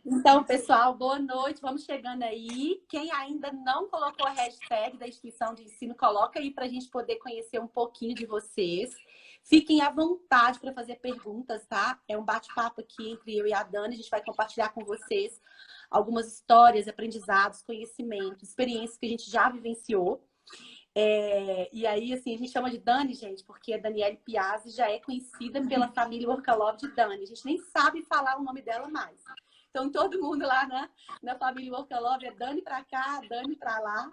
Então, pessoal, boa noite. Vamos chegando aí. Quem ainda não colocou a hashtag da instituição de ensino, coloca aí para a gente poder conhecer um pouquinho de vocês. Fiquem à vontade para fazer perguntas, tá? É um bate-papo aqui entre eu e a Dani. A gente vai compartilhar com vocês algumas histórias, aprendizados, conhecimentos, experiências que a gente já vivenciou. E aí, assim, a gente chama de Dani, gente, porque a Daniele Piazzi já é conhecida pela família Workalove de Dani. A gente nem sabe falar o nome dela mais. Então, todo mundo lá na família Workalove é Dani para cá, Dani para lá.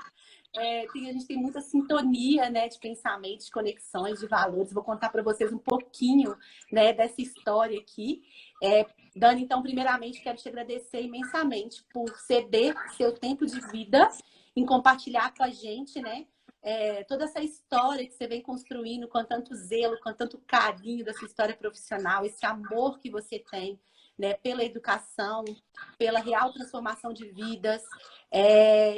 A gente tem muita sintonia, né, de pensamentos, de conexões, de valores. Vou contar para vocês um pouquinho, né, dessa história aqui. Dani, então, primeiramente, quero te agradecer imensamente por ceder seu tempo de vida em compartilhar com a gente, né, toda essa história que você vem construindo com tanto zelo, com tanto carinho da sua história profissional, esse amor que você tem, né, pela educação, pela real transformação de vidas,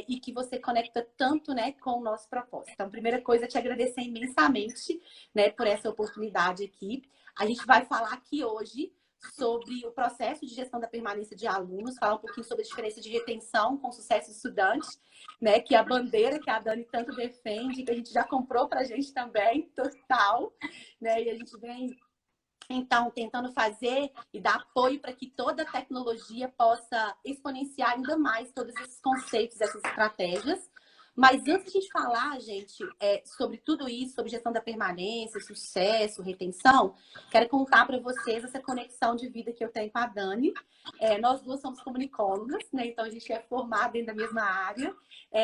e que você conecta tanto, né, com o nosso propósito. Então, primeira coisa, te agradecer imensamente, né, por essa oportunidade aqui. A gente vai falar aqui hoje sobre o processo de gestão da permanência de alunos, falar um pouquinho sobre a diferença de retenção com sucesso estudante, né? Que é a bandeira que a Dani tanto defende, que a gente já comprou para a gente também, total, né? E a gente vem, então, tentando fazer e dar apoio para que toda a tecnologia possa exponenciar ainda mais todos esses conceitos, essas estratégias. Mas antes de a gente falar, gente, sobre tudo isso, sobre gestão da permanência, sucesso, retenção, quero contar para vocês essa conexão de vida que eu tenho com a Dani. Nós duas somos comunicólogas, né? Então a gente é formada dentro da mesma área,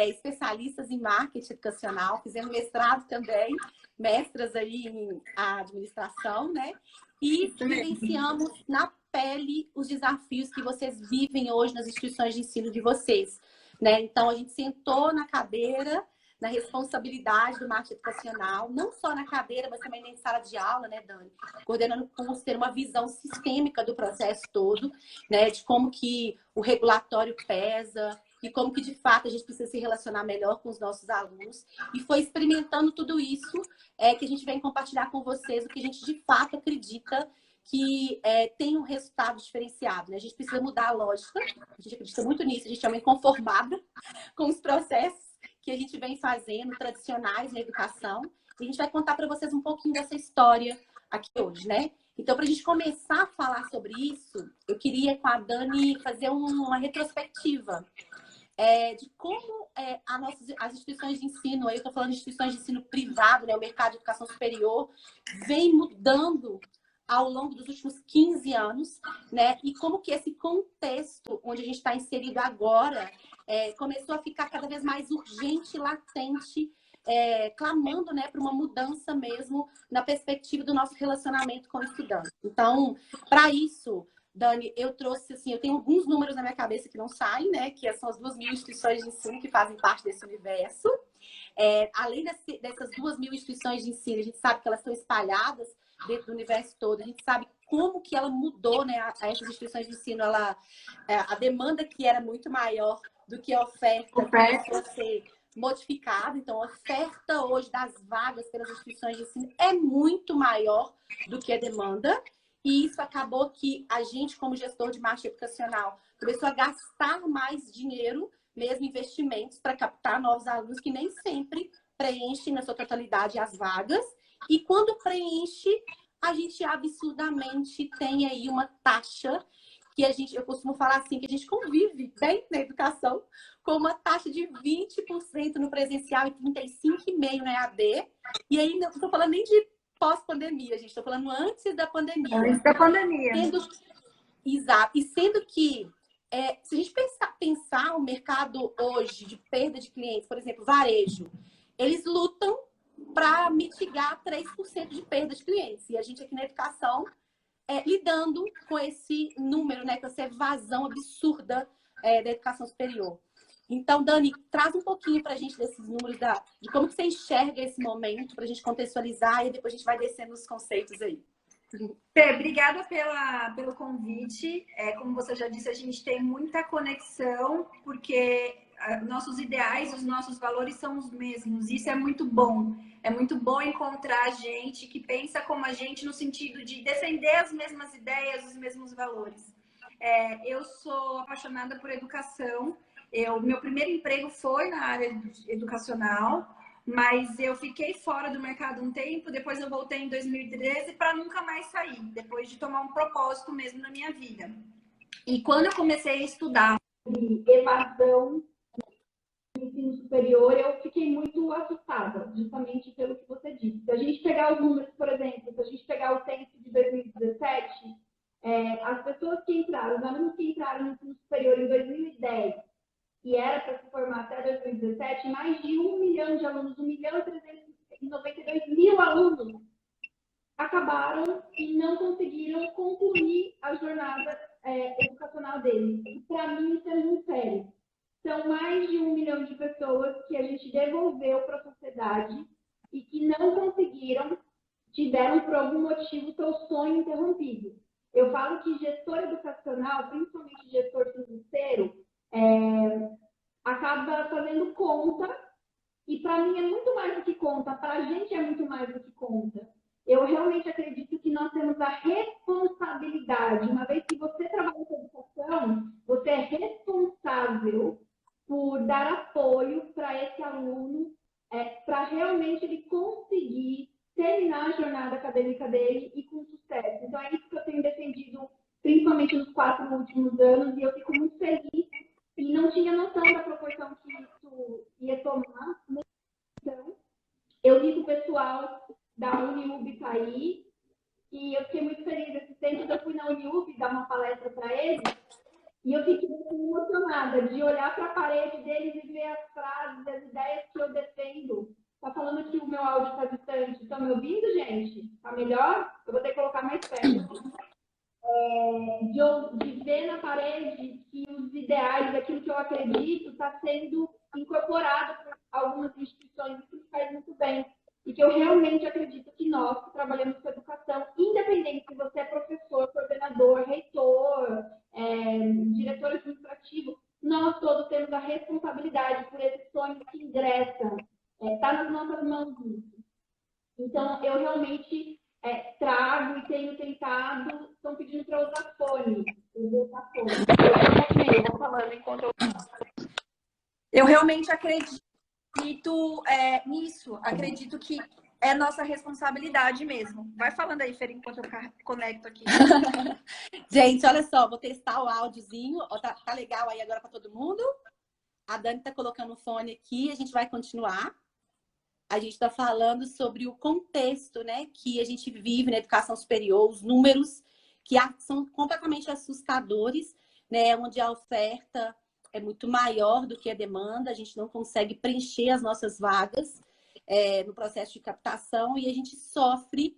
especialistas em marketing educacional, fizemos mestrado também, mestras aí em administração, né? E vivenciamos na pele os desafios que vocês vivem hoje nas instituições de ensino de vocês, né? Então, a gente sentou na cadeira, na responsabilidade do marketing educacional, não só na cadeira, mas também na sala de aula, né, Dani? Coordenando o curso, ter uma visão sistêmica do processo todo, né? De como que o regulatório pesa e como que, de fato, a gente precisa se relacionar melhor com os nossos alunos. E foi experimentando tudo isso que a gente vem compartilhar com vocês o que a gente, de fato, acredita que tem um resultado diferenciado, né? A gente precisa mudar a lógica, a gente acredita muito nisso, a gente é uma inconformada com os processos que a gente vem fazendo, tradicionais na educação, e a gente vai contar para vocês um pouquinho dessa história aqui hoje, né? Então, para a gente começar a falar sobre isso, eu queria com a Dani fazer uma retrospectiva de como as instituições de ensino, aí eu estou falando de instituições de ensino privado, né, o mercado de educação superior, vem mudando ao longo dos últimos 15 anos, né? E como que esse contexto onde a gente está inserido agora começou a ficar cada vez mais urgente, latente, clamando, né, para uma mudança mesmo na perspectiva do nosso relacionamento com o estudante. Então, para isso, Dani, eu trouxe, assim, eu tenho alguns números na minha cabeça que não saem, né? Que são as 2.000 instituições de ensino que fazem parte desse universo. Além dessas 2.000 instituições de ensino, a gente sabe que elas estão espalhadas dentro do universo todo. A gente sabe como que ela mudou, né? A essas instituições de ensino, a demanda que era muito maior do que a oferta começou a ser modificada. Então, a oferta hoje das vagas pelas instituições de ensino é muito maior do que a demanda. E isso acabou que a gente, como gestor de marketing educacional, começou a gastar mais dinheiro, mesmo investimentos, para captar novos alunos que nem sempre preenchem na sua totalidade as vagas. E quando preenche, a gente absurdamente tem aí uma taxa que eu costumo falar assim, que a gente convive bem na educação, com uma taxa de 20% no presencial e 35,5% no EAD. E aí, não estou falando nem de pós-pandemia, gente. Estou falando antes da pandemia. Antes da pandemia. Exato. E sendo que, se a gente pensar o mercado hoje de perda de clientes, por exemplo, varejo, eles lutam para mitigar 3% de perda de clientes. E a gente aqui na educação lidando com esse número, né, com essa evasão absurda da educação superior. Então, Dani, traz um pouquinho para a gente desses números, de como que você enxerga esse momento, para a gente contextualizar e depois a gente vai descendo os conceitos aí. Fê, obrigada pelo convite. Como você já disse, a gente tem muita conexão, porque nossos ideais, os nossos valores são os mesmos. Isso é muito bom. É muito bom encontrar gente que pensa como a gente no sentido de defender as mesmas ideias, os mesmos valores. Eu sou apaixonada por educação. Meu primeiro emprego foi na área educacional, mas eu fiquei fora do mercado um tempo, depois eu voltei em 2013 para nunca mais sair, depois de tomar um propósito mesmo na minha vida. E quando eu comecei a estudar evasão no ensino superior, eu fiquei muito assustada, justamente pelo que você disse. Se a gente pegar os números, por exemplo, se a gente pegar o censo de 2017, as pessoas que entraram, os alunos que entraram no ensino superior em 2010, que era para se formar até 2017, mais de 1 milhão de alunos, 1.392.000 alunos, acabaram e não conseguiram concluir a jornada educacional deles. E para mim isso é muito sério. São mais de 1 milhão de pessoas que a gente devolveu para a sociedade e que não conseguiram, tiveram por algum motivo seu sonho interrompido. Eu falo que gestor educacional, principalmente gestor financeiro, acaba fazendo conta, e para mim é muito mais do que conta, para a gente é muito mais do que conta. Eu realmente acredito que nós temos a responsabilidade, uma vez que você trabalha com educação, você é responsável por dar apoio para esse aluno, para realmente ele conseguir terminar a jornada acadêmica dele e com sucesso. Então é isso que eu tenho defendido, principalmente nos 4 últimos anos, e eu fico muito feliz e não tinha noção da proporção que isso ia tomar. Então, eu vi que o pessoal da Uniub está aí e eu fiquei muito feliz. Esse tempo eu fui na Uniub dar uma palestra para eles e eu fiquei muito emocionada de olhar para a parede deles e ver as frases, as ideias que eu defendo. Tá falando que o meu áudio está distante. Estão me ouvindo, gente? Tá melhor? Eu vou ter que colocar mais perto. De ver na parede que os ideais, aquilo que eu acredito, está sendo incorporado por algumas instituições, que faz muito bem. E que eu realmente acredito que nós, que trabalhamos com educação, independente se você é professor, coordenador, reitor, diretor administrativo, nós todos temos a responsabilidade por esses sonhos que ingressam. Está nas nossas mãos isso. Então, eu realmente trago e tenho tentado, estão pedindo para usar fone. Eu vou usar fone. Eu vou falando enquanto eu realmente acredito nisso. Acredito que é nossa responsabilidade mesmo. Vai falando aí, Fer, enquanto eu conecto aqui. Gente, olha só, vou testar o áudiozinho. Tá legal aí agora para todo mundo? A Dani tá colocando o fone aqui, a gente vai continuar. A gente está falando sobre o contexto, né, que a gente vive na educação superior, os números que são completamente assustadores, né, onde a oferta é muito maior do que a demanda, a gente não consegue preencher as nossas vagas no processo de captação e a gente sofre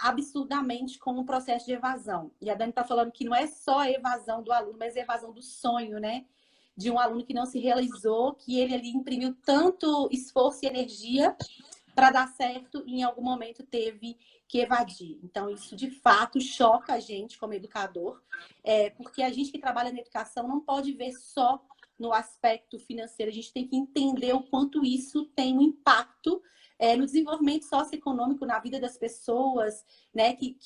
absurdamente com o processo de evasão. E a Dani está falando que não é só a evasão do aluno, mas a evasão do sonho, né? De um aluno que não se realizou, que ele ali imprimiu tanto esforço e energia para dar certo e em algum momento teve que evadir. Então, isso de fato choca a gente como educador, porque a gente que trabalha na educação não pode ver só no aspecto financeiro, a gente tem que entender o quanto isso tem um impacto no desenvolvimento socioeconômico, na vida das pessoas, né, que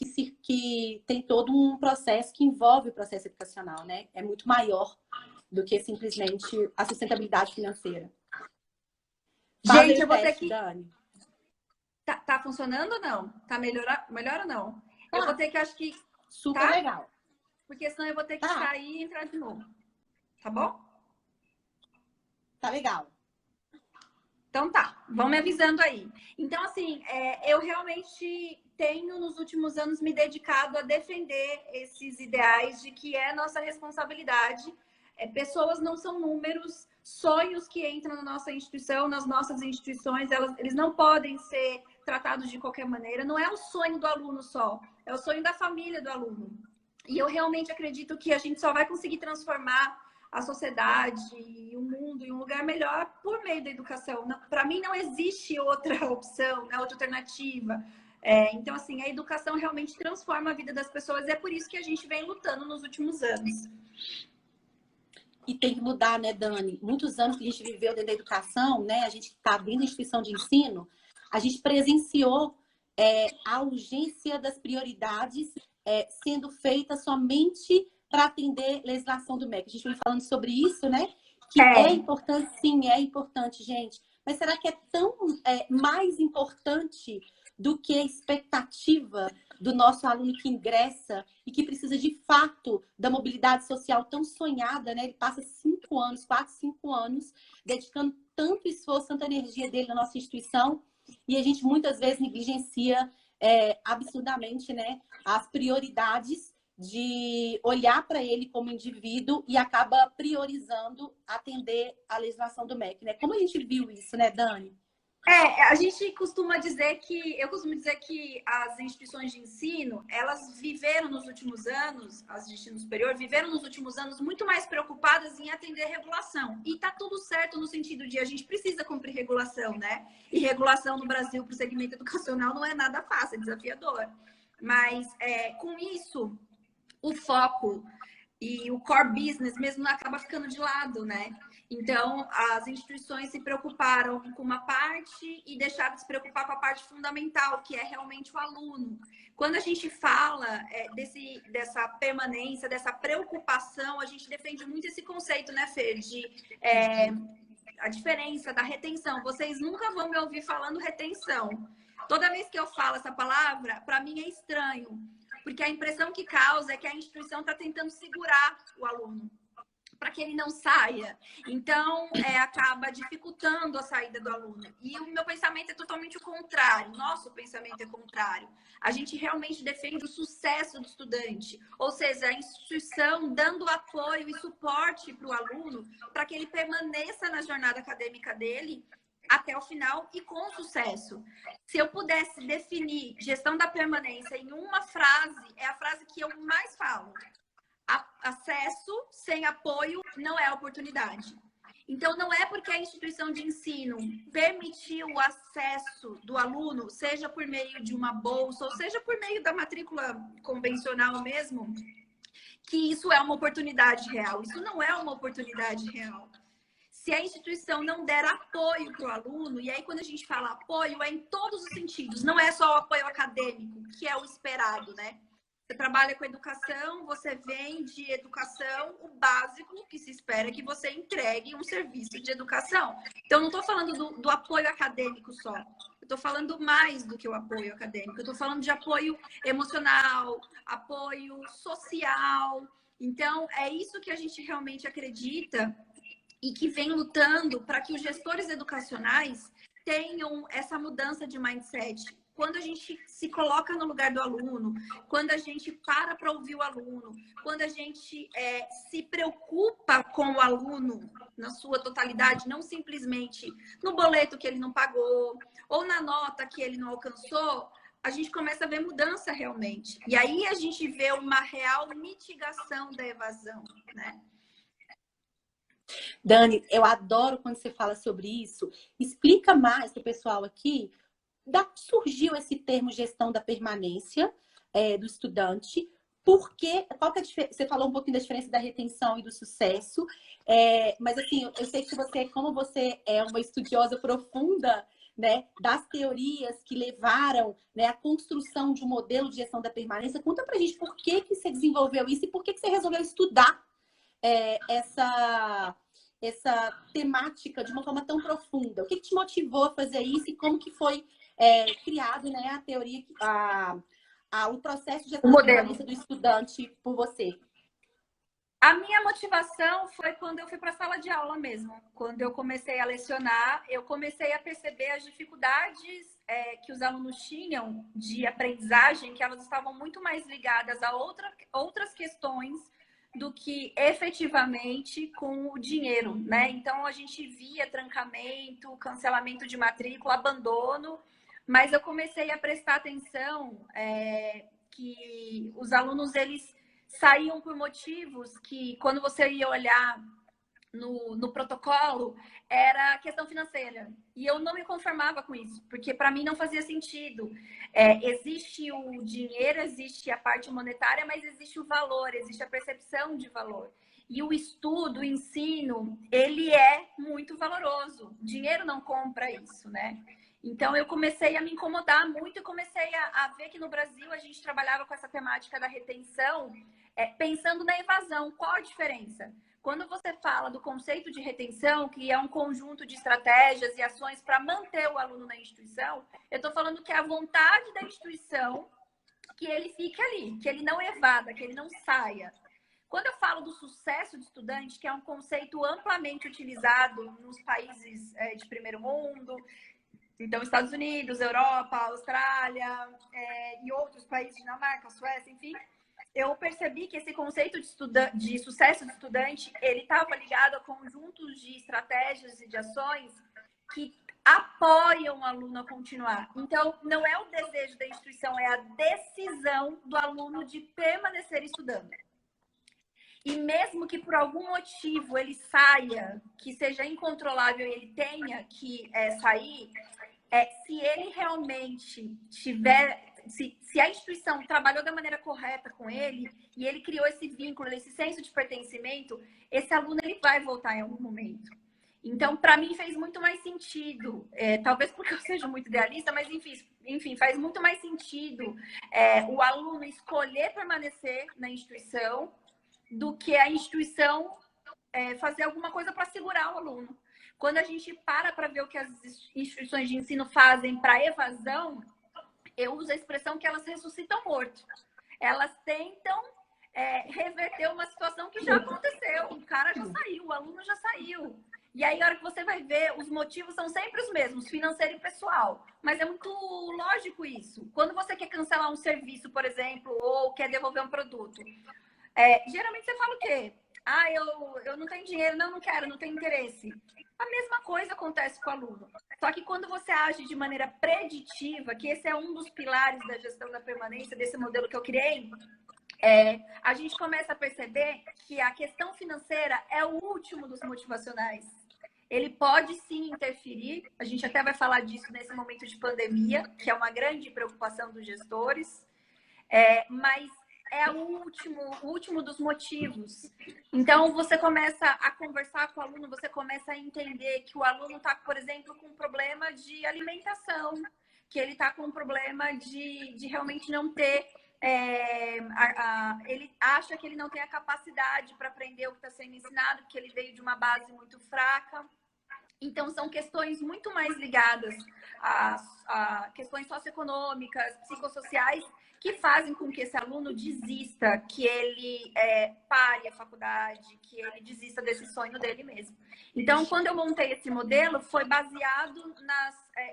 tem todo um processo que envolve o processo educacional, né? É muito maior do que simplesmente a sustentabilidade financeira. Gente, eu vou ter que... Dani. Tá funcionando ou não? Tá melhor ou não? Eu vou ter que, acho que... Super legal. Porque senão eu vou ter que sair e entrar de novo. Tá bom? Tá legal. Então tá, vão me avisando aí. Então, assim, eu realmente tenho, nos últimos anos, me dedicado a defender esses ideais de que é nossa responsabilidade. Pessoas não são números, sonhos que entram na nossa instituição, nas nossas instituições, eles não podem ser tratados de qualquer maneira. Não é o sonho do aluno só, é o sonho da família do aluno. E eu realmente acredito que a gente só vai conseguir transformar a sociedade e o mundo em um lugar melhor por meio da educação. Para mim não existe outra opção, né? Outra alternativa. Então, assim, a educação realmente transforma a vida das pessoas e é por isso que a gente vem lutando nos últimos anos. E tem que mudar, né, Dani? Muitos anos que a gente viveu dentro da educação, né? A gente está dentro da instituição de ensino, a gente presenciou a urgência das prioridades sendo feita somente para atender legislação do MEC. A gente vem falando sobre isso, né? Que é importante, sim, é importante, gente. Mas será que é tão mais importante do que a expectativa do nosso aluno que ingressa e que precisa, de fato, da mobilidade social tão sonhada, né? Ele passa 5 anos, 4, 5 anos, dedicando tanto esforço, tanta energia dele na nossa instituição, e a gente muitas vezes negligencia absurdamente, né, as prioridades de olhar para ele como indivíduo e acaba priorizando atender a legislação do MEC, né? Como a gente viu isso, né, Dani? A gente costuma dizer que, eu costumo dizer que as instituições de ensino, elas viveram nos últimos anos, as de ensino superior, viveram nos últimos anos muito mais preocupadas em atender regulação. E tá tudo certo no sentido de a gente precisa cumprir regulação, né? E regulação no Brasil para o segmento educacional não é nada fácil, é desafiador. Mas com isso, o foco e o core business mesmo acaba ficando de lado, né? Então, as instituições se preocuparam com uma parte e deixaram de se preocupar com a parte fundamental, que é realmente o aluno. Quando a gente fala dessa permanência, dessa preocupação, a gente defende muito esse conceito, né, Fê? A diferença da retenção. Vocês nunca vão me ouvir falando retenção. Toda vez que eu falo essa palavra, para mim é estranho, porque a impressão que causa é que a instituição está tentando segurar o aluno para que ele não saia. Então, acaba dificultando a saída do aluno. E o meu pensamento é totalmente o contrário. Nosso pensamento é contrário. A gente realmente defende o sucesso do estudante. Ou seja, a instituição dando apoio e suporte para o aluno para que ele permaneça na jornada acadêmica dele até o final e com sucesso. Se eu pudesse definir gestão da permanência em uma frase, é a frase que eu mais falo. Acesso sem apoio não é oportunidade. Então, não é porque a instituição de ensino permitiu o acesso do aluno, seja por meio de uma bolsa, ou seja por meio da matrícula convencional mesmo, que isso é uma oportunidade real. Isso não é uma oportunidade real. Se a instituição não der apoio para o aluno, e aí quando a gente fala apoio, é em todos os sentidos, não é só o apoio acadêmico, que é o esperado, né? Você trabalha com educação, você vende educação, o básico que se espera é que você entregue um serviço de educação. Então, não estou falando do apoio acadêmico só. Eu estou falando mais do que o apoio acadêmico. Eu estou falando de apoio emocional, apoio social. Então, é isso que a gente realmente acredita e que vem lutando para que os gestores educacionais tenham essa mudança de mindset. Quando a gente se coloca no lugar do aluno, quando a gente para ouvir o aluno, quando a gente se preocupa com o aluno na sua totalidade, não simplesmente no boleto que ele não pagou ou na nota que ele não alcançou, a gente começa a ver mudança realmente. E aí a gente vê uma real mitigação da evasão, né? Dani, eu adoro quando você fala sobre isso. Explica mais para o pessoal aqui da onde surgiu esse termo gestão da permanência do estudante, porque qual que é a diferença? Você falou um pouquinho da diferença da retenção e do sucesso, mas assim, eu sei que você, como você é uma estudiosa profunda, né, das teorias que levaram, né, à construção de um modelo de gestão da permanência, conta pra gente por que você desenvolveu isso e por que você resolveu estudar essa temática de uma forma tão profunda. O que te motivou a fazer isso e como que foi criado, né, a teoria, o processo de gestão da permanência do estudante por você? A minha motivação foi quando eu fui para a sala de aula mesmo. Quando eu comecei a lecionar, eu comecei a perceber as dificuldades que os alunos tinham de aprendizagem, que elas estavam muito mais ligadas a outras questões do que efetivamente com o dinheiro, né? Então, a gente via trancamento, cancelamento de matrícula, abandono, mas eu comecei a prestar atenção que os alunos, eles saíam por motivos que, quando você ia olhar no protocolo, era questão financeira. E eu não me conformava com isso, porque para mim não fazia sentido. Existe o dinheiro, existe a parte monetária, mas existe o valor, existe a percepção de valor. E o estudo, o ensino, ele é muito valoroso. O dinheiro não compra isso, né? Então, eu comecei a me incomodar muito e comecei a ver que no Brasil a gente trabalhava com essa temática da retenção Pensando na evasão, qual a diferença? Quando você fala do conceito de retenção, que é um conjunto de estratégias e ações para manter o aluno na instituição, eu estou falando que é a vontade da instituição que ele fique ali, que ele não evada, que ele não saia. Quando eu falo do sucesso do estudante, que é um conceito amplamente utilizado nos países de primeiro mundo, então Estados Unidos, Europa, Austrália e outros países, Dinamarca, Suécia, enfim, eu percebi que esse conceito de sucesso do estudante, ele estava ligado a conjuntos de estratégias e de ações que apoiam o aluno a continuar. Então, não é o desejo da instituição, é a decisão do aluno de permanecer estudando. E mesmo que por algum motivo ele saia, que seja incontrolável e ele tenha que sair, se ele realmente tiver... Se a instituição trabalhou da maneira correta com ele e ele criou esse vínculo, esse senso de pertencimento, esse aluno ele vai voltar em algum momento. Então, para mim, fez muito mais sentido, talvez porque eu seja muito idealista, mas enfim faz muito mais sentido o aluno escolher permanecer na instituição do que a instituição fazer alguma coisa para segurar o aluno. Quando a gente para ver o que as instituições de ensino fazem para evasão, eu uso a expressão que elas ressuscitam morto. Elas tentam reverter uma situação que já aconteceu. O cara já saiu, o aluno já saiu. E aí, a hora que você vai ver, os motivos são sempre os mesmos, financeiro e pessoal. Mas é muito lógico isso. Quando você quer cancelar um serviço, por exemplo, ou quer devolver um produto, geralmente você fala o quê? Ah, eu não tenho dinheiro, não quero, não tenho interesse. A mesma coisa acontece com o aluno. Só que quando você age de maneira preditiva, que esse é um dos pilares da gestão da permanência, desse modelo que eu criei, a gente começa a perceber que a questão financeira é o último dos motivacionais. Ele pode sim interferir, a gente até vai falar disso nesse momento de pandemia, que é uma grande preocupação dos gestores, mas é o último dos motivos. Então, você começa a conversar com o aluno, você começa a entender que o aluno está, por exemplo, com um problema de alimentação, que ele está com um problema de realmente não ter... ele acha que ele não tem a capacidade para aprender o que está sendo ensinado, porque ele veio de uma base muito fraca. Então, são questões muito mais ligadas a questões socioeconômicas, psicossociais, que fazem com que esse aluno desista, que ele pare a faculdade, que ele desista desse sonho dele mesmo. Então, quando eu montei esse modelo, foi baseado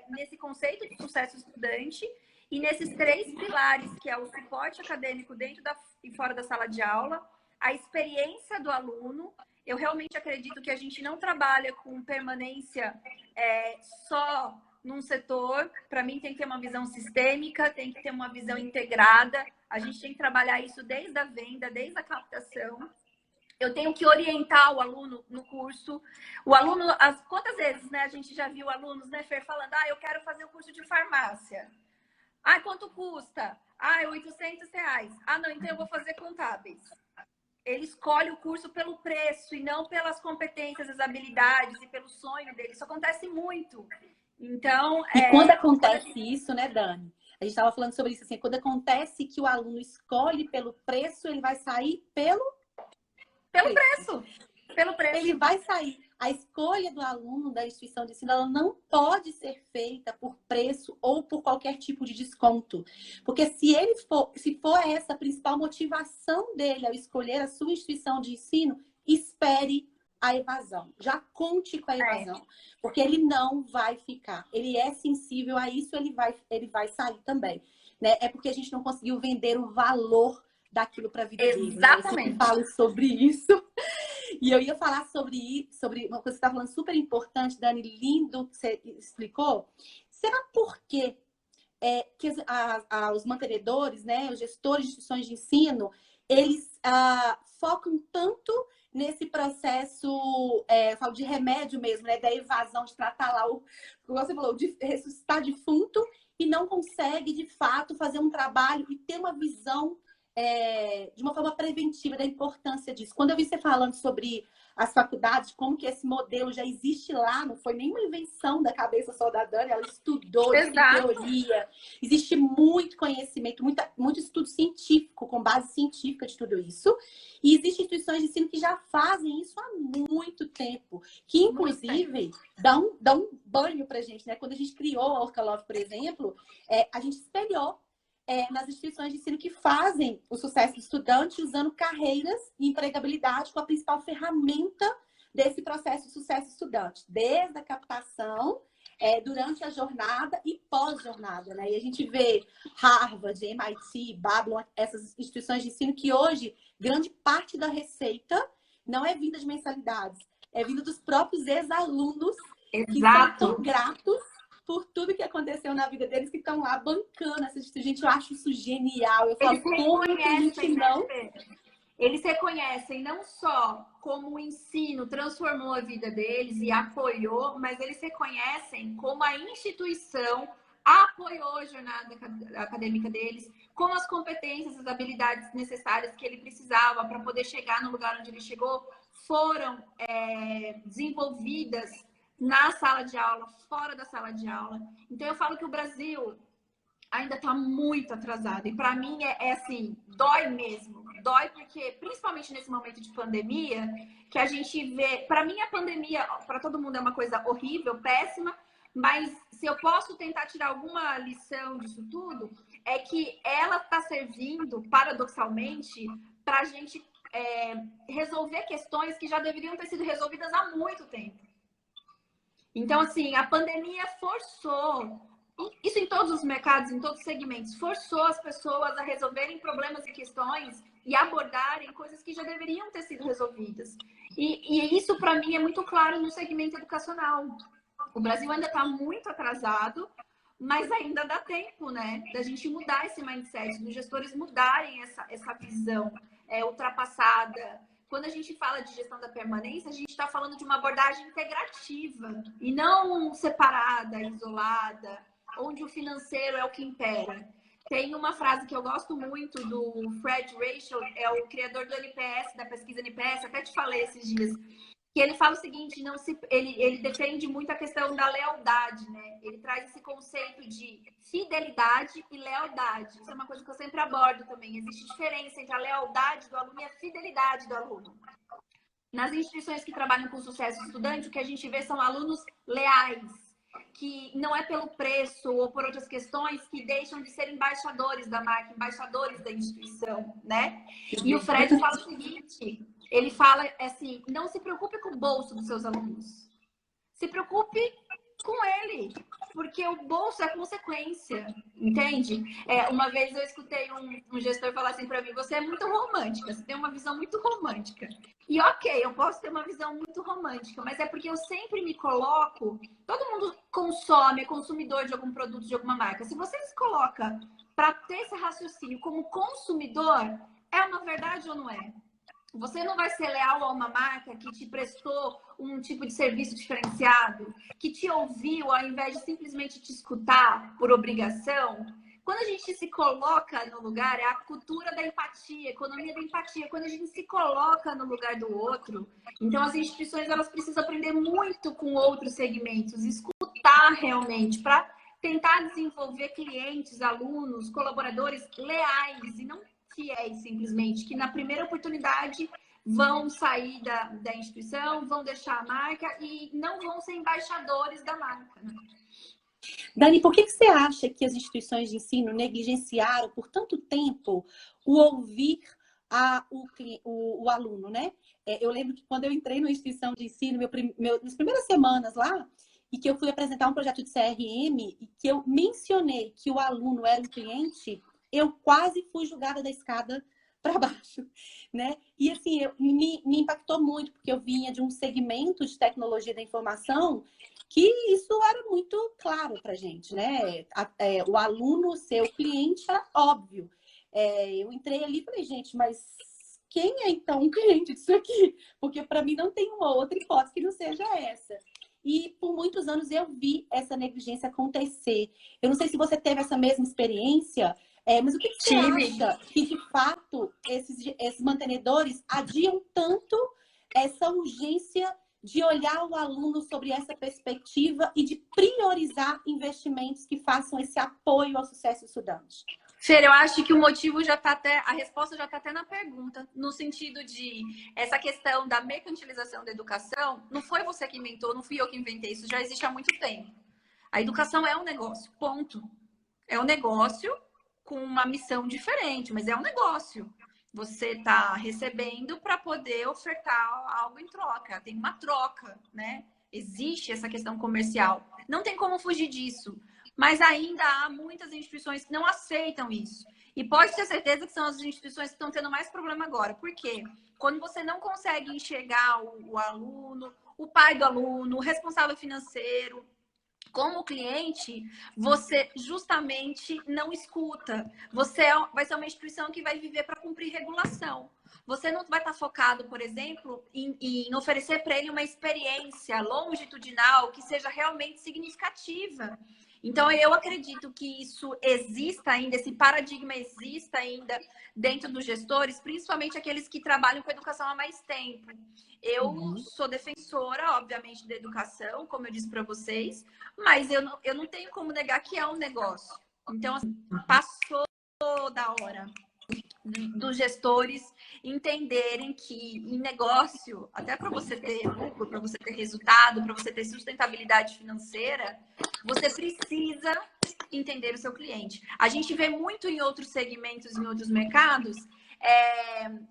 nesse conceito de sucesso estudante e nesses 3 pilares, que é o suporte acadêmico dentro e fora da sala de aula, a experiência do aluno. Eu realmente acredito que a gente não trabalha com permanência só num setor. Para mim, tem que ter uma visão sistêmica, tem que ter uma visão integrada. A gente tem que trabalhar isso desde a venda, desde a captação. Eu tenho que orientar o aluno no curso. O aluno, quantas vezes, né, a gente já viu alunos, né, Fer, falando: eu quero fazer o curso de farmácia. Quanto custa? R$800. Não, então eu vou fazer contábeis. Ele escolhe o curso pelo preço e não pelas competências, as habilidades e pelo sonho dele. Isso acontece muito. Então, e quando acontece isso, né, Dani? A gente estava falando sobre isso, assim, quando acontece que o aluno escolhe pelo preço, ele vai sair pelo preço. Pelo preço. Ele vai sair. A escolha do aluno da instituição de ensino, ela não pode ser feita por preço ou por qualquer tipo de desconto. Porque se for essa a principal motivação dele ao escolher a sua instituição de ensino, espere a evasão. Já conte com a evasão. Porque ele não vai ficar. Ele é sensível a isso, ele vai sair também. Né? É porque a gente não conseguiu vender o valor daquilo para a vida dele. Exatamente. Eu falo sobre isso. E eu ia falar sobre uma coisa que você está falando super importante, Dani, lindo, que você explicou. Será por quê que os mantenedores, né, os gestores de instituições de ensino, eles focam tanto nesse processo, eu falo de remédio mesmo, né, da evasão, de tratar lá, como você falou, de ressuscitar defunto, e não consegue, de fato, fazer um trabalho e ter uma visão de uma forma preventiva da importância disso. Quando eu vi você falando sobre as faculdades, como que esse modelo já existe lá, não foi nenhuma invenção da cabeça só da Dani, ela estudou, existe teoria, existe muito conhecimento, muito estudo científico, com base científica de tudo isso, e existem instituições de ensino que já fazem isso há muito tempo, que inclusive dá um banho pra gente, né? Quando a gente criou a Orca-Love, por exemplo, a gente espelhou nas instituições de ensino que fazem o sucesso do estudante usando carreiras e empregabilidade como a principal ferramenta desse processo de sucesso do estudante, desde a captação, durante a jornada e pós-jornada, né? E a gente vê Harvard, MIT, Babylon, essas instituições de ensino que hoje, grande parte da receita não é vinda de mensalidades, é vinda dos próprios ex-alunos que são tão gratos por tudo que aconteceu na vida deles, que estão lá bancando essa instituição. Gente, eu acho isso genial. Eu falo, como que a gente não... Eles reconhecem não só como o ensino transformou a vida deles e apoiou, mas eles reconhecem como a instituição apoiou a jornada acadêmica deles, como as competências, as habilidades necessárias que ele precisava para poder chegar no lugar onde ele chegou foram desenvolvidas na sala de aula, fora da sala de aula. Então, eu falo que o Brasil ainda está muito atrasado. E para mim é assim, dói mesmo. Dói porque, principalmente nesse momento de pandemia, que a gente vê... Para mim, a pandemia, para todo mundo, é uma coisa horrível, péssima, mas se eu posso tentar tirar alguma lição disso tudo, é que ela está servindo, paradoxalmente, para a gente resolver questões que já deveriam ter sido resolvidas há muito tempo. Então, assim, a pandemia forçou, isso em todos os mercados, em todos os segmentos, forçou as pessoas a resolverem problemas e questões e abordarem coisas que já deveriam ter sido resolvidas. E isso, para mim, é muito claro no segmento educacional. O Brasil ainda está muito atrasado, mas ainda dá tempo, né, da gente mudar esse mindset, dos gestores mudarem essa visão ultrapassada. Quando a gente fala de gestão da permanência, a gente está falando de uma abordagem integrativa e não separada, isolada, onde o financeiro é o que impera. Tem uma frase que eu gosto muito do Fred Reichel, é o criador do NPS, da pesquisa NPS, até te falei esses dias, que ele fala o seguinte, ele defende muito a questão da lealdade, né? Ele traz esse conceito de fidelidade e lealdade. Isso é uma coisa que eu sempre abordo também. Existe diferença entre a lealdade do aluno e a fidelidade do aluno. Nas instituições que trabalham com sucesso estudante, o que a gente vê são alunos leais, que não é pelo preço ou por outras questões que deixam de ser embaixadores da marca, embaixadores da instituição, né? E o Fred fala o seguinte... Ele fala assim, não se preocupe com o bolso dos seus alunos. Se preocupe com ele, porque o bolso é consequência, entende? Uma vez eu escutei um gestor falar assim para mim, você é muito romântica, você tem uma visão muito romântica. E ok, eu posso ter uma visão muito romântica, mas é porque eu sempre me coloco, todo mundo consome, é consumidor de algum produto, de alguma marca. Se você se coloca para ter esse raciocínio como consumidor, é uma verdade ou não é? Você não vai ser leal a uma marca que te prestou um tipo de serviço diferenciado, que te ouviu ao invés de simplesmente te escutar por obrigação? Quando a gente se coloca no lugar, é a cultura da empatia, a economia da empatia. Quando a gente se coloca no lugar do outro, então as instituições elas precisam aprender muito com outros segmentos, escutar realmente para tentar desenvolver clientes, alunos, colaboradores leais e não fiéis, simplesmente, que na primeira oportunidade vão sair da instituição, vão deixar a marca e não vão ser embaixadores da marca. Né? Dani, por que você acha que as instituições de ensino negligenciaram por tanto tempo o ouvir o aluno, né? Eu lembro que quando eu entrei numa instituição de ensino, nas primeiras semanas lá, e que eu fui apresentar um projeto de CRM e que eu mencionei que o aluno era um cliente, eu quase fui julgada da escada para baixo, né? E assim, me impactou muito, porque eu vinha de um segmento de tecnologia da informação que isso era muito claro para a gente, né? O aluno ser o cliente era óbvio. Eu entrei ali e falei, gente, mas quem é então um cliente disso aqui? Porque para mim não tem uma outra hipótese que não seja essa. E por muitos anos eu vi essa negligência acontecer. Eu não sei se você teve essa mesma experiência, mas o que você acha que, de fato, esses mantenedores adiam tanto essa urgência de olhar o aluno sobre essa perspectiva e de priorizar investimentos que façam esse apoio ao sucesso do estudante? Fer, eu acho que o motivo já está até, a resposta já está até na pergunta, no sentido de essa questão da mercantilização da educação, não foi você que inventou, não fui eu que inventei, isso já existe há muito tempo. A educação é um negócio, ponto. É um negócio com uma missão diferente, mas é um negócio. Você está recebendo para poder ofertar algo em troca. Tem uma troca, né? Existe essa questão comercial. Não tem como fugir disso. Mas ainda há muitas instituições que não aceitam isso. E pode ter certeza que são as instituições que estão tendo mais problema agora. Por quê? Quando você não consegue enxergar o aluno, o pai do aluno, o responsável financeiro, como cliente, você justamente não escuta. Você vai ser uma instituição que vai viver para cumprir regulação. Você não vai estar focado, por exemplo, em oferecer para ele uma experiência longitudinal que seja realmente significativa. Então, eu acredito que isso exista ainda, esse paradigma exista ainda dentro dos gestores, principalmente aqueles que trabalham com educação há mais tempo. Eu sou defensora, obviamente, da educação, como eu disse para vocês, mas eu não tenho como negar que é um negócio. Então, assim, passou da hora dos gestores entenderem que em negócio, até para você ter lucro, para você ter resultado, para você ter sustentabilidade financeira, você precisa entender o seu cliente. A gente vê muito em outros segmentos, em outros mercados,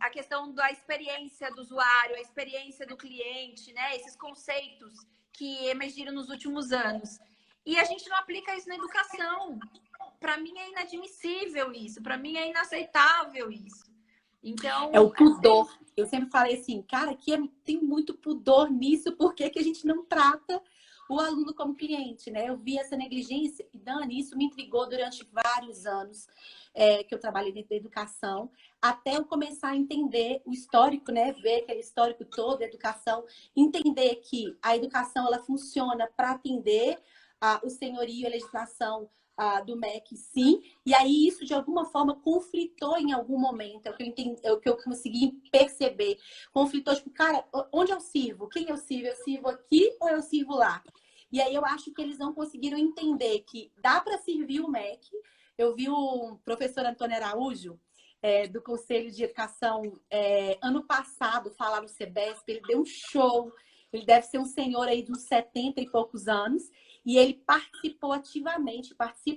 a questão da experiência do usuário, a experiência do cliente, né? Esses conceitos que emergiram nos últimos anos. E a gente não aplica isso na educação. Para mim é inadmissível isso, para mim é inaceitável isso. Então, é o pudor. Eu sempre falei assim, cara, aqui tem muito pudor nisso, por que que a gente não trata o aluno como cliente, né? Eu vi essa negligência e, Dani, isso me intrigou durante vários anos que eu trabalhei dentro da educação, até eu começar a entender o histórico, né? Ver aquele histórico todo da educação, entender que a educação ela funciona para atender o senhorio, a legislação do MEC, sim, e aí isso de alguma forma conflitou em algum momento, é o que eu entendi, é o que eu consegui perceber. Conflitou, tipo, cara, onde eu sirvo? Quem eu sirvo? Eu sirvo aqui ou eu sirvo lá? E aí eu acho que eles não conseguiram entender que dá para servir o MEC. Eu vi o professor Antônio Araújo, do Conselho de Educação, ano passado, falar no CEBESP, ele deu um show, ele deve ser um senhor aí de uns 70 e poucos anos, e ele participa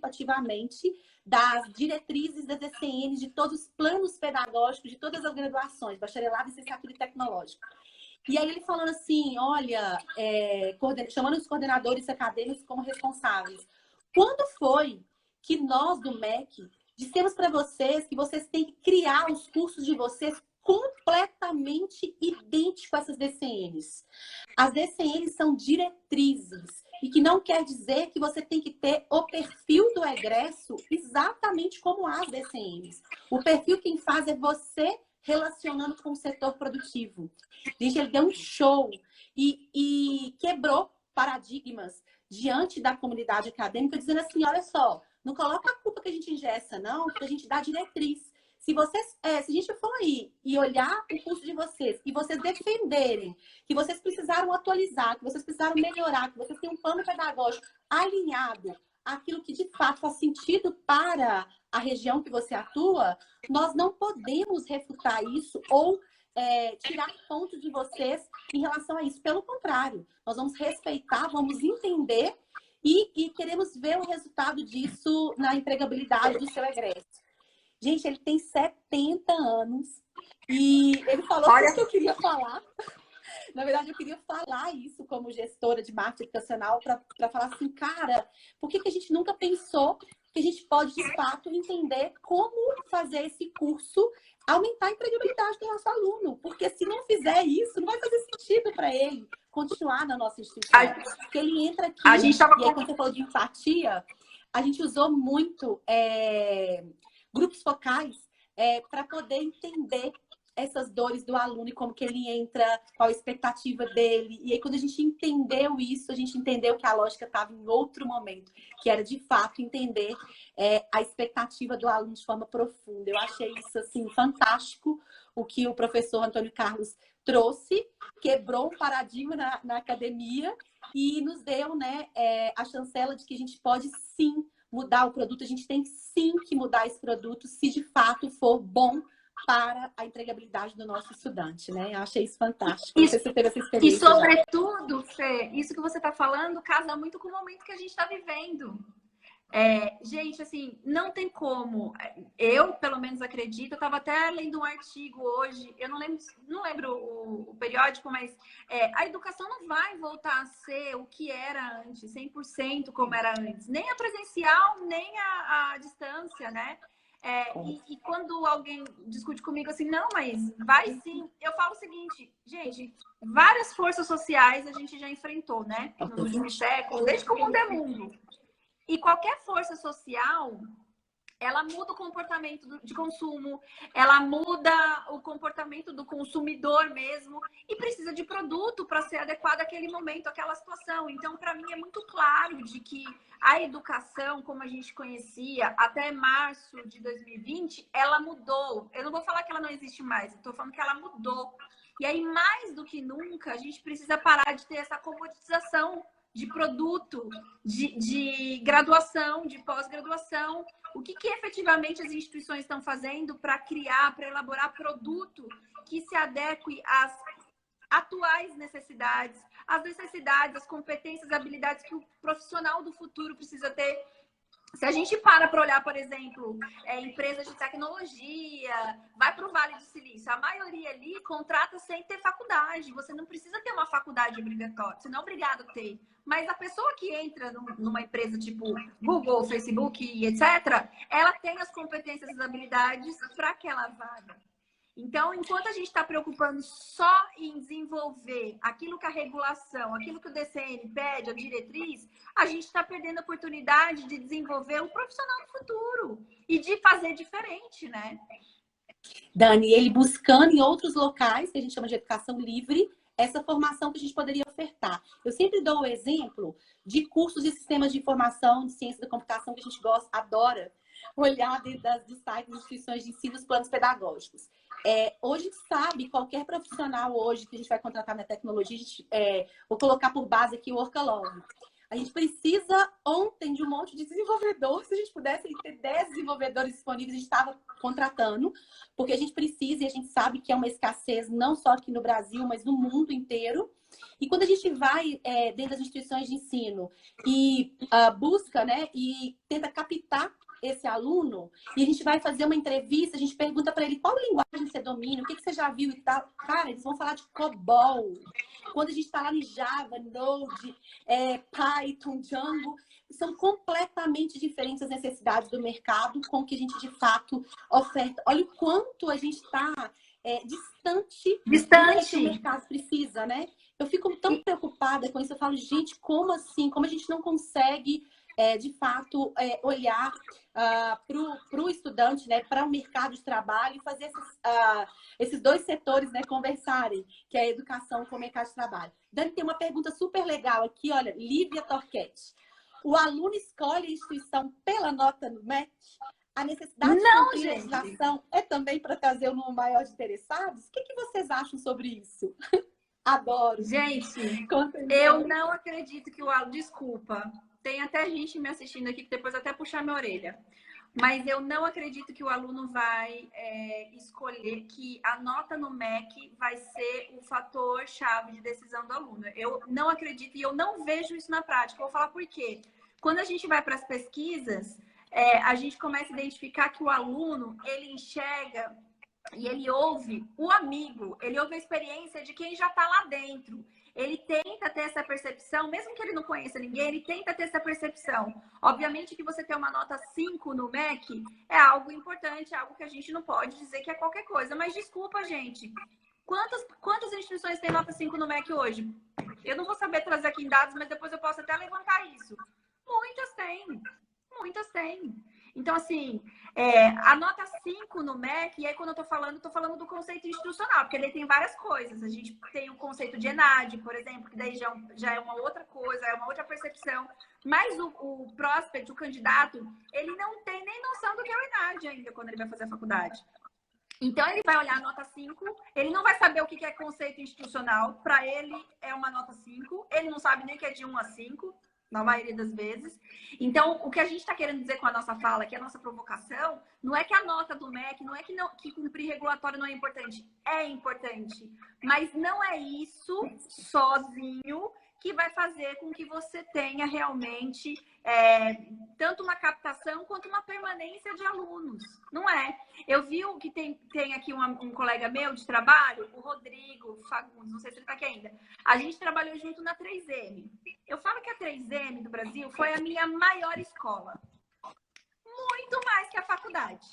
ativamente das diretrizes das ECNs, de todos os planos pedagógicos, de todas as graduações, bacharelado, licenciatura e tecnológico. E aí ele falando assim, olha, chamando os coordenadores acadêmicos como responsáveis. Quando foi que nós do MEC dissemos para vocês que vocês têm que criar os cursos de vocês completamente idênticos a essas DCNs? As DCNs são diretrizes, e que não quer dizer que você tem que ter o perfil do egresso exatamente como as DCNs. O perfil quem faz é você relacionando com o setor produtivo. Gente, ele deu um show e quebrou paradigmas diante da comunidade acadêmica, dizendo assim, olha só, não coloca a culpa que a gente ingessa, não, porque a gente dá diretriz. Se a gente for aí e olhar o curso de vocês e vocês defenderem que vocês precisaram atualizar, que vocês precisaram melhorar, que vocês têm um plano pedagógico alinhado àquilo que de fato faz sentido para a região que você atua, nós não podemos refutar isso ou tirar ponto de vocês em relação a isso. Pelo contrário, nós vamos respeitar, vamos entender e queremos ver o resultado disso na empregabilidade do seu egresso. Gente, ele tem 70 anos e ele falou tudo que eu queria falar. Na verdade, eu queria falar isso como gestora de marketing educacional para falar assim, cara, por que a gente nunca pensou que a gente pode, de fato, entender como fazer esse curso aumentar a empregabilidade do nosso aluno? Porque se não fizer isso, não vai fazer sentido para ele continuar na nossa instituição. Porque ele entra aqui, e aí quando você falou de empatia, a gente usou muito grupos focais para poder entender essas dores do aluno e como que ele entra, qual a expectativa dele. E aí, quando a gente entendeu isso, a gente entendeu que a lógica estava em outro momento, que era, de fato, entender a expectativa do aluno de forma profunda. Eu achei isso, assim, fantástico, o que o professor Antônio Carlos trouxe, quebrou um paradigma na academia e nos deu, né, a chancela de que a gente pode sim mudar o produto, a gente tem sim que mudar esse produto se de fato for bom para a entregabilidade do nosso estudante, né? Eu achei isso fantástico. Não sei se você teve essa E experiência já. sobretudo, Fê, isso que você está falando casa muito com o momento que a gente está vivendo. Gente, assim, não tem como. Eu, pelo menos, acredito. Eu estava até lendo um artigo hoje, eu não lembro o periódico, mas a educação não vai voltar a ser o que era antes, 100% como era antes. Nem a presencial, nem a distância, né? E quando alguém discute comigo assim, não, mas vai sim. Eu falo o seguinte, gente, várias forças sociais a gente já enfrentou, né? Nos últimos séculos, desde que o mundo é mundo. E qualquer força social, ela muda o comportamento de consumo, ela muda o comportamento do consumidor mesmo e precisa de produto para ser adequado àquele momento, àquela situação. Então, para mim, é muito claro de que a educação, como a gente conhecia até março de 2020, ela mudou. Eu não vou falar que ela não existe mais, eu estou falando que ela mudou. E aí, mais do que nunca, a gente precisa parar de ter essa comoditização de produto, de graduação, de pós-graduação. O que efetivamente as instituições estão fazendo para criar, para elaborar produto que se adeque às atuais necessidades, às necessidades, às competências, habilidades que o profissional do futuro precisa ter. Se a gente para olhar, por exemplo, empresas de tecnologia, vai para o Vale do Silício, a maioria ali contrata sem ter faculdade. Você não precisa ter uma faculdade obrigatória, você não é obrigado a ter. Mas a pessoa que entra numa empresa tipo Google, Facebook, etc., ela tem as competências e as habilidades para aquela vaga. Então, enquanto a gente está preocupando só em desenvolver aquilo que a regulação, aquilo que o DCN pede, a diretriz, a gente está perdendo a oportunidade de desenvolver o profissional do futuro e de fazer diferente, né? Dani, ele buscando em outros locais, que a gente chama de educação livre, essa formação que a gente poderia ofertar. Eu sempre dou o exemplo de cursos de sistemas de informação, de ciência da computação, que a gente gosta, adora olhar dentro dos sites das instituições de ensino, os planos pedagógicos. Hoje a gente sabe, qualquer profissional hoje que a gente vai contratar na tecnologia, vou colocar por base aqui o Workalong. A gente precisa ontem de um monte de desenvolvedor. Se a gente pudesse ter 10 desenvolvedores disponíveis, a gente estava contratando, porque a gente precisa e a gente sabe que é uma escassez não só aqui no Brasil, mas no mundo inteiro. E quando a gente vai dentro das instituições de ensino e busca, né, e tenta captar esse aluno, e a gente vai fazer uma entrevista, a gente pergunta para ele qual linguagem você domina, o que você já viu e tal. Cara, eles vão falar de COBOL. Quando a gente está lá em Java, Node, Python, Django, são completamente diferentes as necessidades do mercado com o que a gente de fato oferta. Olha o quanto a gente está distante do que o mercado precisa, né? Eu fico tão preocupada com isso. Eu falo, gente, como assim? Como a gente não consegue de fato, olhar para o estudante, né, para o mercado de trabalho e fazer esses dois setores, né, conversarem, que é a educação com o mercado de trabalho. Dani, tem uma pergunta super legal aqui, olha, Lívia Torquete. O aluno escolhe a instituição pela nota no MEC? A necessidade de cumprir a legislação é também para trazer um número maior de interessados? O que vocês acham sobre isso? Adoro. Gente, eu não acredito que o aluno... Desculpa. Tem até gente me assistindo aqui que depois até puxar minha orelha. Mas eu não acredito que o aluno vai escolher que a nota no MEC vai ser o fator-chave de decisão do aluno. Eu não acredito e eu não vejo isso na prática. Eu vou falar por quê. Quando a gente vai para as pesquisas, a gente começa a identificar que o aluno, ele enxerga e ele ouve o amigo, ele ouve a experiência de quem já está lá dentro. Ele tenta ter essa percepção, mesmo que ele não conheça ninguém, ele tenta ter essa percepção. Obviamente que você ter uma nota 5 no MEC é algo importante, é algo que a gente não pode dizer que é qualquer coisa. Mas desculpa, gente, quantas instituições têm nota 5 no MEC hoje? Eu não vou saber trazer aqui em dados, mas depois eu posso até levantar isso. Muitas têm, muitas têm. Então, assim, a nota 5 no MEC, e aí quando eu tô falando do conceito institucional, porque daí tem várias coisas. A gente tem o conceito de ENAD, por exemplo, que daí já é uma outra coisa, é uma outra percepção. Mas o prospect, o candidato, ele não tem nem noção do que é o ENAD ainda quando ele vai fazer a faculdade. Então, ele vai olhar a nota 5, ele não vai saber o que é conceito institucional, para ele é uma nota 5, ele não sabe nem que é de 1 a 5, na maioria das vezes. Então, o que a gente está querendo dizer com a nossa fala, que a nossa provocação, não é que a nota do MEC, não é que cumprir regulatório não é importante, mas não é isso sozinho que vai fazer com que você tenha realmente tanto uma captação quanto uma permanência de alunos. Não é. Eu vi que tem aqui um colega meu de trabalho, o Rodrigo Fagundes, não sei se ele está aqui ainda. A gente trabalhou junto na 3M. Eu falo que a 3M do Brasil foi a minha maior escola. Muito mais que a faculdade.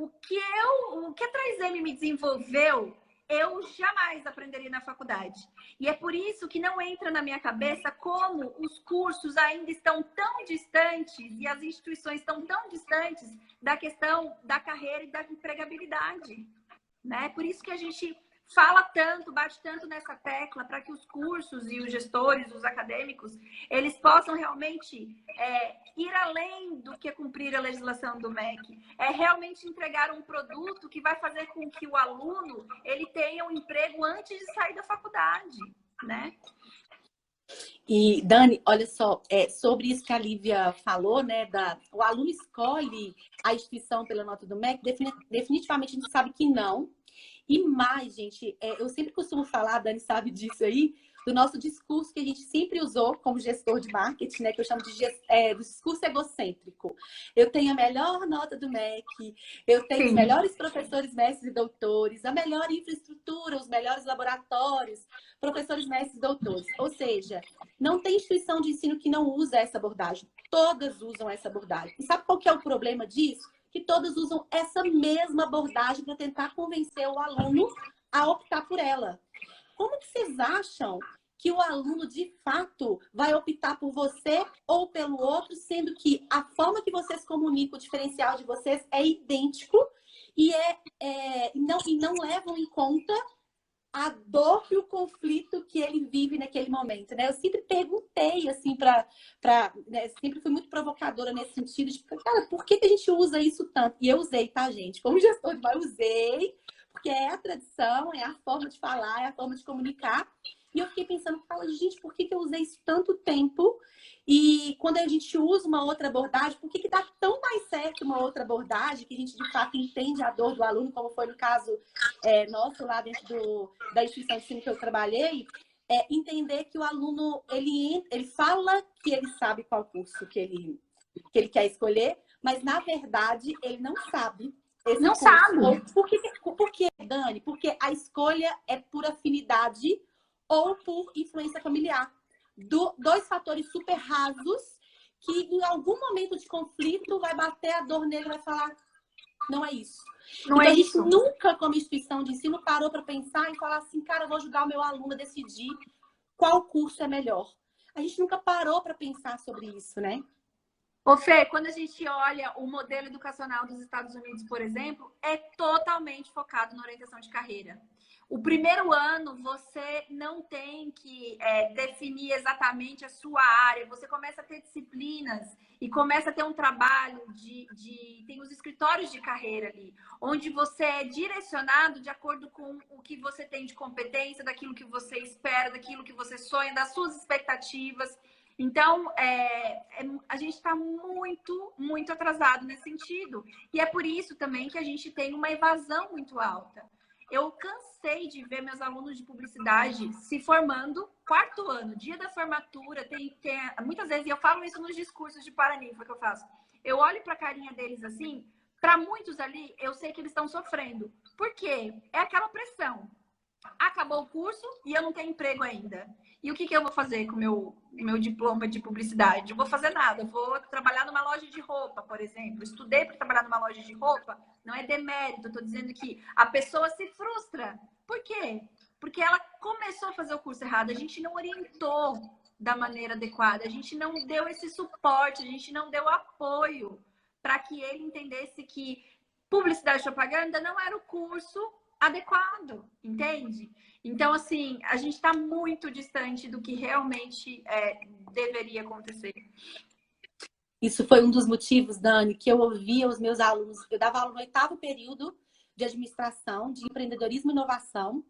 O que a 3M me desenvolveu, eu jamais aprenderia na faculdade. E é por isso que não entra na minha cabeça como os cursos ainda estão tão distantes e as instituições estão tão distantes da questão da carreira e da empregabilidade, né? Por isso que a gente fala tanto, bate tanto nessa tecla para que os cursos e os gestores, os acadêmicos, eles possam realmente ir além do que cumprir a legislação do MEC. É realmente entregar um produto que vai fazer com que o aluno ele tenha um emprego antes de sair da faculdade, né? E, Dani, olha só, sobre isso que a Lívia falou, né? O aluno escolhe a instituição pela nota do MEC, definitivamente a gente sabe que não. E mais, gente, eu sempre costumo falar, a Dani sabe disso aí, do nosso discurso que a gente sempre usou como gestor de marketing, né? Que eu chamo de do discurso egocêntrico. Eu tenho a melhor nota do MEC, eu tenho os melhores professores, mestres e doutores, a melhor infraestrutura, os melhores laboratórios, professores, mestres e doutores. Ou seja, não tem instituição de ensino que não usa essa abordagem. Todas usam essa abordagem. E sabe qual que é o problema disso? Que todas usam essa mesma abordagem para tentar convencer o aluno a optar por ela. Como que vocês acham que o aluno, de fato, vai optar por você ou pelo outro, sendo que a forma que vocês comunicam, o diferencial de vocês é idêntico e não levam em conta a dor e o conflito que ele vive naquele momento, né? Eu sempre perguntei, assim, né? Sempre fui muito provocadora nesse sentido, de, cara, por que a gente usa isso tanto? E eu usei, tá, gente? Como gestor de marca, eu usei, porque é a tradição, é a forma de falar, é a forma de comunicar. E eu fiquei pensando, gente, por que eu usei isso tanto tempo? E quando a gente usa uma outra abordagem, por que dá tão mais certo uma outra abordagem, que a gente, de fato, entende a dor do aluno, como foi no caso nosso lá dentro da instituição de ensino que eu trabalhei, entender que o aluno, ele fala que ele sabe qual curso que ele quer escolher, mas, na verdade, ele não sabe. Não sabe. Por que, Dani? Porque a escolha é por afinidade ou por influência familiar. Dois fatores super rasos que, em algum momento de conflito, vai bater a dor nele e vai falar, não é isso. Não é isso. A gente nunca, como instituição de ensino, parou para pensar e falar assim, cara, eu vou ajudar o meu aluno a decidir qual curso é melhor. A gente nunca parou para pensar sobre isso, né? Ô, Fê, quando a gente olha o modelo educacional dos Estados Unidos, por exemplo, é totalmente focado na orientação de carreira. O primeiro ano, você não tem que definir exatamente a sua área. Você começa a ter disciplinas e começa a ter um trabalho tem os escritórios de carreira ali, onde você é direcionado de acordo com o que você tem de competência, daquilo que você espera, daquilo que você sonha, das suas expectativas. Então, a gente está muito, muito atrasado nesse sentido. E é por isso também que a gente tem uma evasão muito alta. Eu cansei de ver meus alunos de publicidade se formando 4º ano, dia da formatura. Muitas vezes, e eu falo isso nos discursos de Paraninfa que eu faço, eu olho para a carinha deles assim, para muitos ali, eu sei que eles estão sofrendo. Por quê? É aquela pressão. Acabou o curso e eu não tenho emprego ainda. E o que eu vou fazer com o meu diploma de publicidade? Eu vou fazer nada. Eu vou trabalhar numa loja de roupa, por exemplo. Estudei para trabalhar numa loja de roupa. Não é demérito. Estou dizendo que a pessoa se frustra. Por quê? Porque ela começou a fazer o curso errado. A gente não orientou da maneira adequada. A gente não deu esse suporte. A gente não deu apoio para que ele entendesse que publicidade e propaganda não era o curso adequado, entende? Então, assim, a gente está muito distante do que realmente deveria acontecer. Isso foi um dos motivos, Dani, que eu ouvia os meus alunos. Eu dava aula no 8º período de administração, de empreendedorismo e inovação.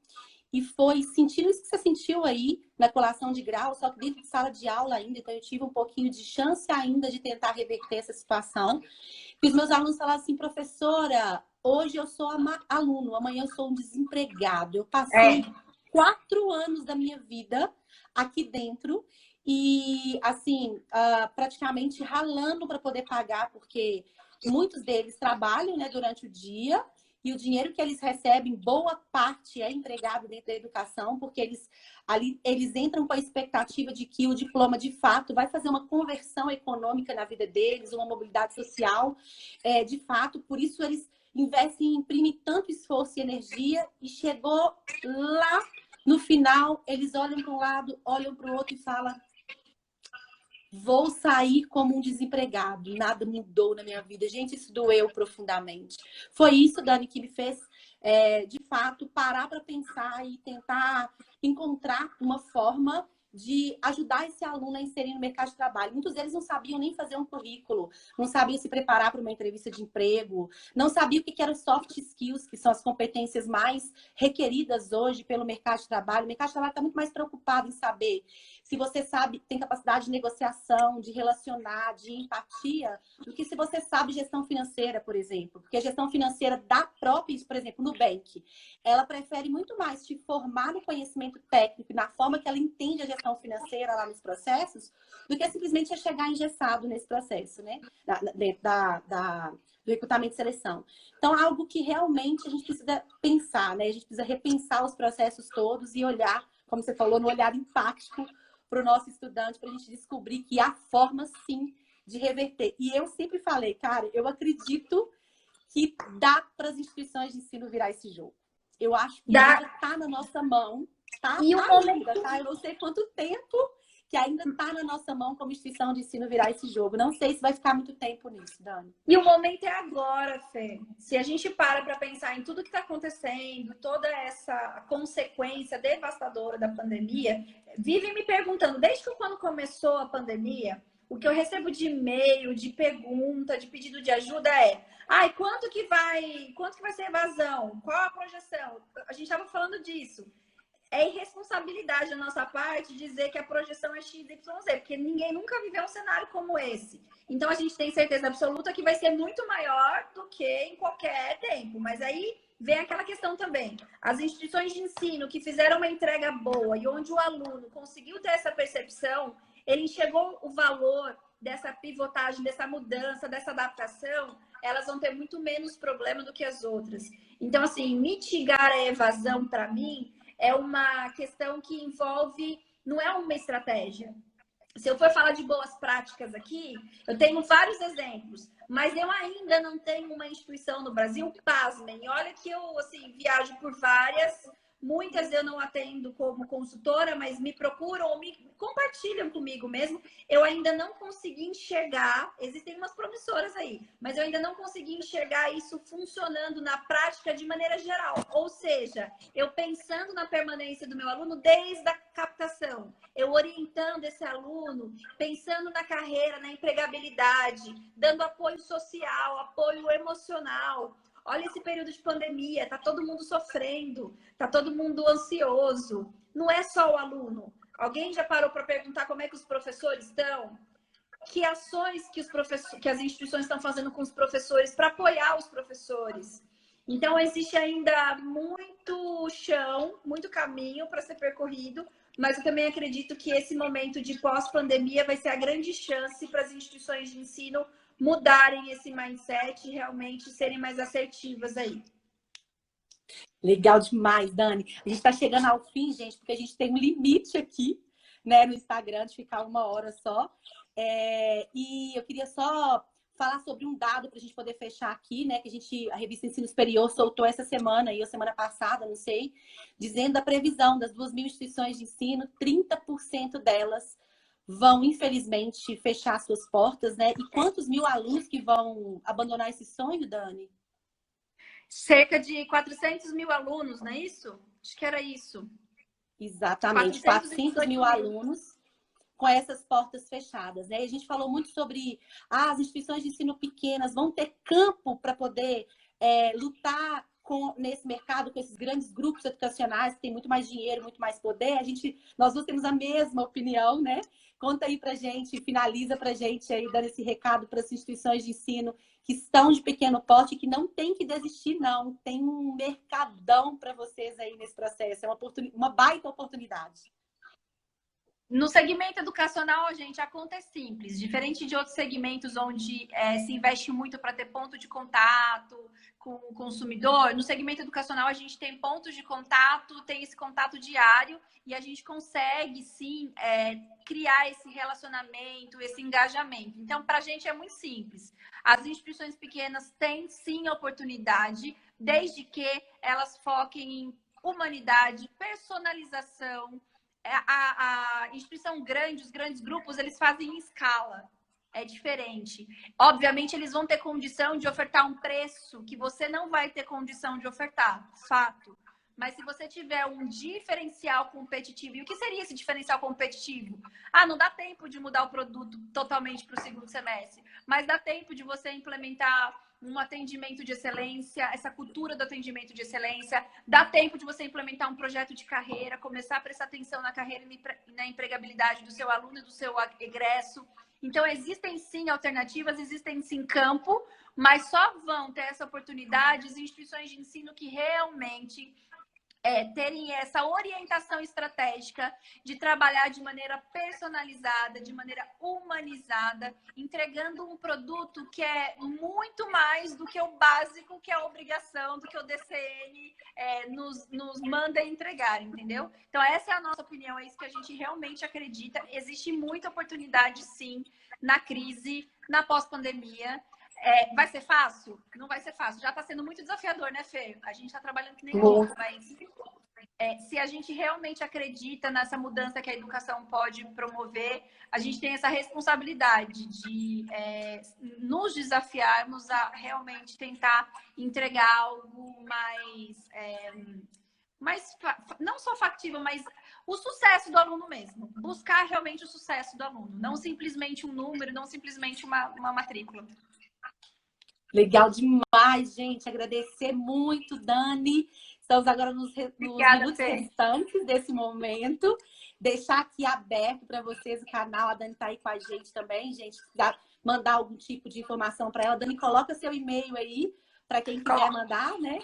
E foi sentindo isso que você sentiu aí na colação de grau, só que dentro de sala de aula ainda. Então, eu tive um pouquinho de chance ainda de tentar reverter essa situação. E os meus alunos falaram assim, professora, hoje eu sou aluno, amanhã eu sou um desempregado. Eu passei 4 anos da minha vida aqui dentro e, assim, praticamente ralando para poder pagar, porque muitos deles trabalham, né, durante o dia. E o dinheiro que eles recebem, boa parte é empregado dentro da educação, porque eles entram com a expectativa de que o diploma, de fato, vai fazer uma conversão econômica na vida deles, uma mobilidade social, de fato. Por isso, eles investem em imprimir tanto esforço e energia, e chegou lá, no final, eles olham para um lado, olham para o outro e falam: vou sair como um desempregado, nada mudou na minha vida. Gente, isso doeu profundamente. Foi isso, Dani, que me fez, de fato, parar para pensar e tentar encontrar uma forma de ajudar esse aluno a inserir no mercado de trabalho. Muitos deles não sabiam nem fazer um currículo, não sabiam se preparar para uma entrevista de emprego, não sabiam o que eram soft skills, que são as competências mais requeridas hoje pelo mercado de trabalho. O mercado de trabalho está muito mais preocupado em saber se você sabe, tem capacidade de negociação, de relacionar, de empatia, do que se você sabe gestão financeira, por exemplo. Porque a gestão financeira da própria, por exemplo, Nubank, ela prefere muito mais te formar no conhecimento técnico e na forma que ela entende a gestão financeira lá nos processos, do que simplesmente chegar engessado nesse processo, né? Dentro do recrutamento e seleção. Então, algo que realmente a gente precisa pensar, né? A gente precisa repensar os processos todos e olhar, como você falou, no olhar empático para o nosso estudante, para a gente descobrir que há forma, sim, de reverter. E eu sempre falei, cara, eu acredito que dá para as instituições de ensino virar esse jogo. Eu acho que ainda está na nossa mão, tá? E Ainda, tá? Eu não sei quanto tempo que ainda está na nossa mão como instituição de ensino virar esse jogo. Não sei se vai ficar muito tempo nisso, Dani. E o momento é agora, Fê. Se a gente para pensar em tudo que está acontecendo, toda essa consequência devastadora da pandemia, vive me perguntando, desde que quando começou a pandemia, o que eu recebo de e-mail, de pergunta, de pedido de ajuda é: ai, quanto que vai ser a evasão? Qual a projeção? A gente estava falando disso. É irresponsabilidade da nossa parte dizer que a projeção é XYZ, porque ninguém nunca viveu um cenário como esse. Então, a gente tem certeza absoluta que vai ser muito maior do que em qualquer tempo. Mas aí vem aquela questão também. As instituições de ensino que fizeram uma entrega boa e onde o aluno conseguiu ter essa percepção, ele enxergou o valor dessa pivotagem, dessa mudança, dessa adaptação, elas vão ter muito menos problema do que as outras. Então, assim, mitigar a evasão, para mim, é uma questão que envolve, não é uma estratégia. Se eu for falar de boas práticas aqui, eu tenho vários exemplos, mas eu ainda não tenho uma instituição no Brasil, pasmem. Olha que eu, assim, viajo por várias, muitas eu não atendo como consultora, mas me procuram ou me compartilham comigo mesmo. Eu ainda não consegui enxergar, existem umas promissoras aí, mas eu ainda não consegui enxergar isso funcionando na prática de maneira geral. Ou seja, eu pensando na permanência do meu aluno desde a captação, eu orientando esse aluno, pensando na carreira, na empregabilidade, dando apoio social, apoio emocional. Olha esse período de pandemia, tá todo mundo sofrendo, tá todo mundo ansioso. Não é só o aluno. Alguém já parou para perguntar como é que os professores estão? Que ações que as instituições estão fazendo com os professores para apoiar os professores? Então, existe ainda muito chão, muito caminho para ser percorrido, mas eu também acredito que esse momento de pós-pandemia vai ser a grande chance para as instituições de ensino mudarem esse mindset e realmente serem mais assertivas aí. Legal demais, Dani. A gente está chegando ao fim, gente, porque a gente tem um limite aqui, né, no Instagram, de ficar 1 hora só. E eu queria só falar sobre um dado para a gente poder fechar aqui, né? Que a revista Ensino Superior soltou essa semana, ou semana passada, não sei, dizendo a previsão das 2.000 instituições de ensino, 30% delas vão, infelizmente, fechar suas portas, né? E quantos mil alunos que vão abandonar esse sonho, Dani? Cerca de 400 mil alunos, não é isso? Acho que era isso. Exatamente, 400 mil alunos com essas portas fechadas, né? E a gente falou muito sobre as instituições de ensino pequenas vão ter campo para poder lutar nesse mercado, com esses grandes grupos educacionais que têm muito mais dinheiro, muito mais poder, nós dois temos a mesma opinião, né? Conta aí pra gente, finaliza pra gente aí, dando esse recado para as instituições de ensino que estão de pequeno porte e que não tem que desistir, não. Tem um mercadão para vocês aí nesse processo. É uma baita oportunidade. No segmento educacional, gente, a conta é simples. Diferente de outros segmentos onde se investe muito para ter ponto de contato com o consumidor, no segmento educacional a gente tem pontos de contato, tem esse contato diário e a gente consegue, sim, criar esse relacionamento, esse engajamento. Então, para a gente é muito simples. As instituições pequenas têm, sim, oportunidade, desde que elas foquem em humanidade, personalização. A instituição grande, os grandes grupos, eles fazem em escala. É diferente. Obviamente, eles vão ter condição de ofertar um preço que você não vai ter condição de ofertar. Fato. Mas se você tiver um diferencial competitivo, e o que seria esse diferencial competitivo? Não dá tempo de mudar o produto totalmente para o segundo semestre, mas dá tempo de você implementar um atendimento de excelência, essa cultura do atendimento de excelência, dá tempo de você implementar um projeto de carreira, começar a prestar atenção na carreira e na empregabilidade do seu aluno e do seu egresso. Então, existem sim alternativas, existem sim campo, mas só vão ter essa oportunidade as instituições de ensino que realmente terem essa orientação estratégica de trabalhar de maneira personalizada, de maneira humanizada, entregando um produto que é muito mais do que o básico, que é a obrigação, do que o DCN nos manda entregar, entendeu? Então, essa é a nossa opinião, é isso que a gente realmente acredita. Existe muita oportunidade, sim, na crise, na pós-pandemia. Vai ser fácil? Não vai ser fácil. Já está sendo muito desafiador, né, Fê? A gente está trabalhando que nem louco, mas se a gente realmente acredita nessa mudança que a educação pode promover, a gente tem essa responsabilidade de nos desafiarmos a realmente tentar entregar algo mais não só factível, mas o sucesso do aluno mesmo. Buscar realmente o sucesso do aluno, não simplesmente um número, não simplesmente uma matrícula. Legal demais, gente. Agradecer muito, Dani. Estamos agora nos minutos restantes desse momento. Deixar aqui aberto para vocês o canal. A Dani está aí com a gente também, gente. Se quiser mandar algum tipo de informação para ela, Dani, coloca seu e-mail aí para quem quiser mandar, né?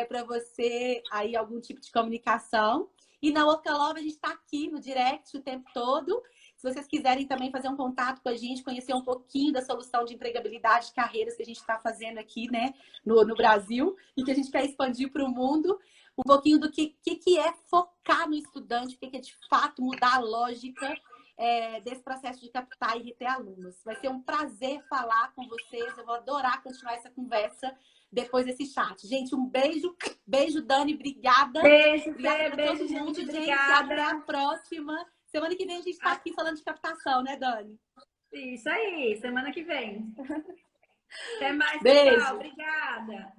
Para você aí algum tipo de comunicação. E na Workalove a gente está aqui no direct o tempo todo. Se vocês quiserem também fazer um contato com a gente, conhecer um pouquinho da solução de empregabilidade de carreiras que a gente está fazendo aqui, né, no Brasil e que a gente quer expandir para o mundo, um pouquinho do que é focar no estudante, o que é de fato mudar a lógica desse processo de captar e reter alunos. Vai ser um prazer falar com vocês, eu vou adorar continuar essa conversa depois desse chat. Gente, um beijo. Beijo, Dani. Obrigada. Beijo, obrigada Fê. Beijo, gente. Obrigada. Até a próxima. Semana que vem a gente está aqui falando de captação, né, Dani? Isso aí. Semana que vem. Até mais, beijo. pessoal. Obrigada.